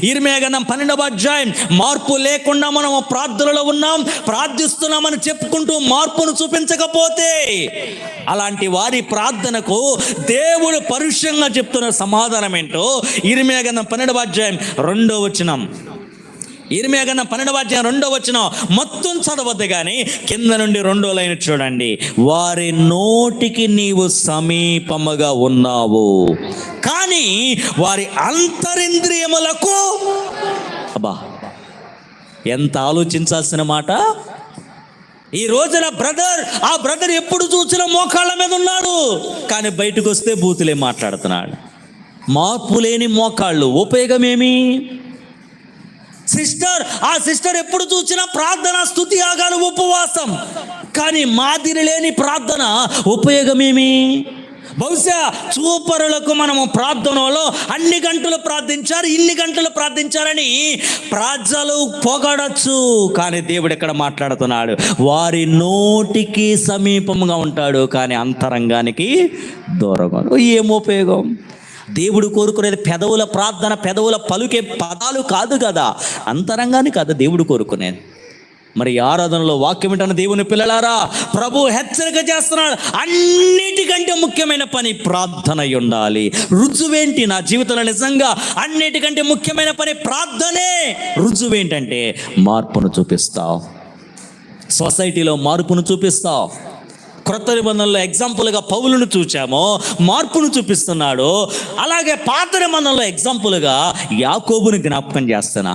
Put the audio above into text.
ఇర్మియా గ్రంథం 12వ అధ్యాయం, మార్పు లేకుండా మనము ప్రార్థనలో ఉన్నాం, ప్రార్థిస్తున్నామని చెప్పుకుంటూ మార్పును చూపించకపోతే అలాంటి వారి ప్రార్థనకు దేవుడు పరుషంగా చెప్తున్న సమాధానం ఏంటో ఇర్మియా గ్రంథం 12వ అధ్యాయం 2వ వచనం. ఇర్మియా గ్రంథం 12వ అధ్యాయం 2వ వచనం మొత్తం చదవద్దు కానీ కింద నుండి 2వ లైన్ చూడండి. వారి నోటికి నీవు సమీపముగా ఉన్నావు, కానీ వారి అంతరింద్రియములకు, అబ్బా ఎంత ఆలోచించాల్సిన మాట. ఈ రోజున ఆ బ్రదర్ ఎప్పుడు చూసినా మోకాళ్ళ మీద ఉన్నాడు, కానీ బయటకు వస్తే బూతులే మాట్లాడుతున్నాడు. మార్పు లేని మోకాళ్ళు ఉపయోగమేమి? ఆ సిస్టర్ ఎప్పుడు చూసినా ప్రార్థన, స్తుతి, యాగాలు, ఉపవాసం, కానీ మాదిరి లేని ప్రార్థన ఉపయోగమేమి? బహుశా చూపరులకు మనము ప్రార్థనలో అన్ని గంటలు ప్రార్థించారు, ఇన్ని గంటలు ప్రార్థించారని ప్రజలు పొగడచ్చు, కానీ దేవుడు ఎక్కడ మాట్లాడుతున్నాడు? వారి నోటికి సమీపంగా ఉంటాడు, కానీ అంతరంగానికి దూరంగా. ఏం ఉపయోగం? దేవుడు కోరుకునేది పెదవుల ప్రార్థన, పెదవుల పలుకే పదాలు కాదు కదా, అంతరంగాన్ని కాదు దేవుడు కోరుకునేది. మరి ఆరాధనలో వాక్యం ఏంటన్న దేవుని పిల్లలారా, ప్రభు హెచ్చరిక చేస్తున్నాడు, అన్నిటికంటే ముఖ్యమైన పని ప్రార్థన ఉండాలి. రుజువేంటి? నా జీవితంలో నిజంగా అన్నిటికంటే ముఖ్యమైన పని ప్రార్థనే. రుజువేంటంటే మార్పును చూపిస్తావు, సొసైటీలో మార్పును చూపిస్తావు. క్రొత్త నిబంధనలో ఎగ్జాంపుల్గా పౌలును చూచామో మార్పును చూపిస్తున్నాడు, అలాగే పాత నిబంధనలో ఎగ్జాంపుల్గా యాకోబుని జ్ఞాపకం చేస్తున్నా.